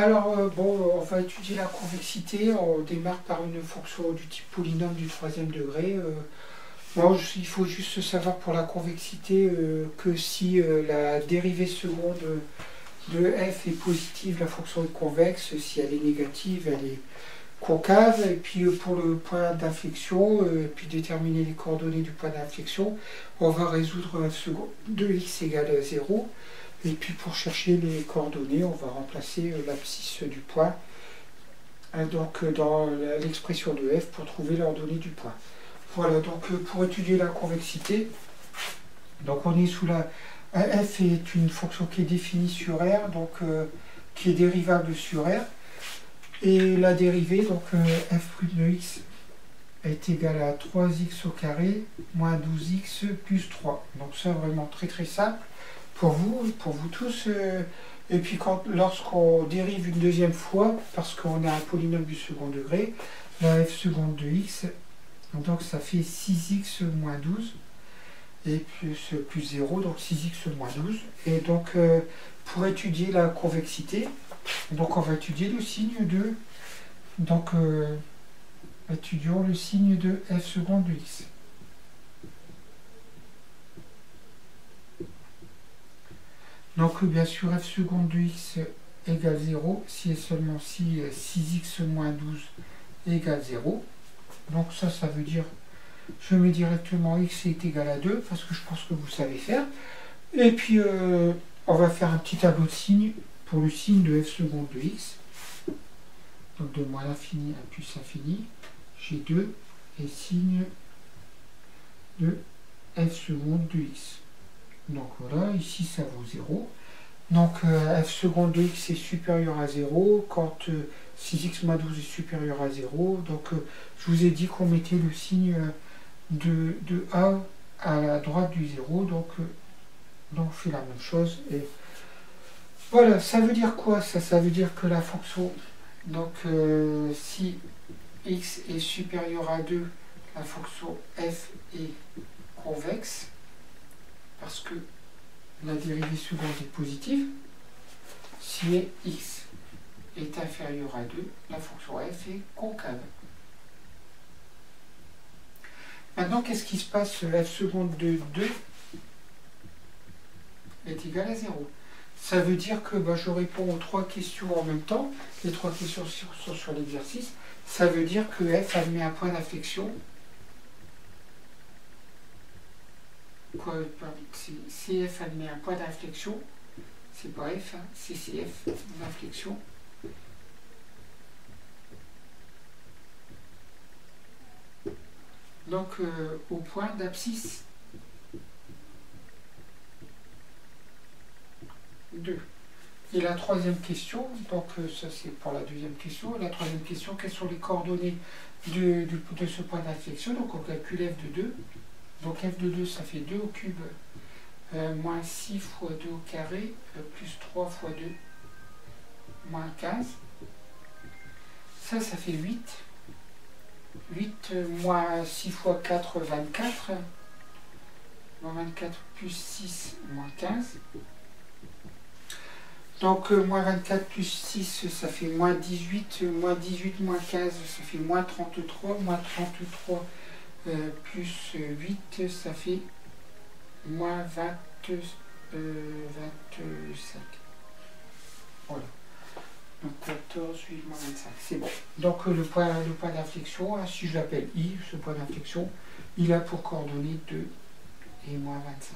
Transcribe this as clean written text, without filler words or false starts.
Alors, bon, on va étudier la convexité. On démarre par une fonction du type polynôme du troisième degré. Bon, il faut juste savoir pour la convexité que si la dérivée seconde de f est positive, la fonction est convexe. Si elle est négative, elle est concave. Et puis pour le point d'inflexion, puis déterminer les coordonnées du point d'inflexion, on va résoudre f seconde de x égale 0. Et puis pour chercher les coordonnées, on va remplacer l'abscisse du point donc dans l'expression de f pour trouver l'ordonnée du point. Voilà, donc pour étudier la convexité, donc on est sous la... f est une fonction qui est définie sur R, donc qui est dérivable sur R. Et la dérivée, donc f' de x est égale à 3x au carré moins 12x plus 3. Donc ça vraiment très très simple pour vous tous. Et puis lorsqu'on dérive une deuxième fois, parce qu'on a un polynôme du second degré, la f seconde de x, donc ça fait 6x moins 12, et plus 0, donc 6x moins 12. Et donc pour étudier la convexité, donc on va étudier le signe de... Donc étudions le signe de f seconde de x. Donc bien sûr f seconde de x égale 0, si et seulement si 6x moins 12 égale 0. Donc ça veut dire, je mets directement x est égal à 2, parce que je pense que vous savez faire. Et puis on va faire un petit tableau de signes pour le signe de f seconde de x. Donc de moins l'infini à plus infini, j'ai 2 et signe de f seconde de x. Donc voilà, ici ça vaut 0. Donc f seconde de x est supérieur à 0 quand 6x moins 12 est supérieur à 0. Donc je vous ai dit qu'on mettait le signe de a à la droite du 0. Donc on fait la même chose. Et voilà, ça veut dire quoi ça? Ça veut dire que la fonction, donc si x est supérieur à 2, la fonction f est convexe, parce que la dérivée seconde est positive. Si x est inférieur à 2, la fonction f est concave. Maintenant, qu'est-ce qui se passe? F seconde de 2 est égal à 0. Ça veut dire que je réponds aux 3 questions en même temps. Les 3 questions sont sur l'exercice. Ça veut dire que f admet un point d'inflexion. Si f admet un point d'inflexion, c'est pas f, hein, c'est CF d'inflexion. Donc au point d'abscisse 2. Et la troisième question, donc ça c'est pour la deuxième question. La troisième question, quelles sont les coordonnées de ce point d'inflexion? Donc on calcule f de 2. Donc f de 2, ça fait 2 au cube moins 6 fois 2 au carré plus 3 fois 2 moins 15. Ça fait 8. 8 moins 6 fois 4, 24. Moins 24 plus 6, moins 15. Donc moins 24 plus 6, ça fait moins 18. Moins 18 moins 15, ça fait moins 33. Moins 33 plus 8, ça fait moins 25. Voilà. Donc 14, 8, moins 25. C'est bon. Donc le point d'inflexion, si je l'appelle I, ce point d'inflexion, il a pour coordonnées 2 et moins 25.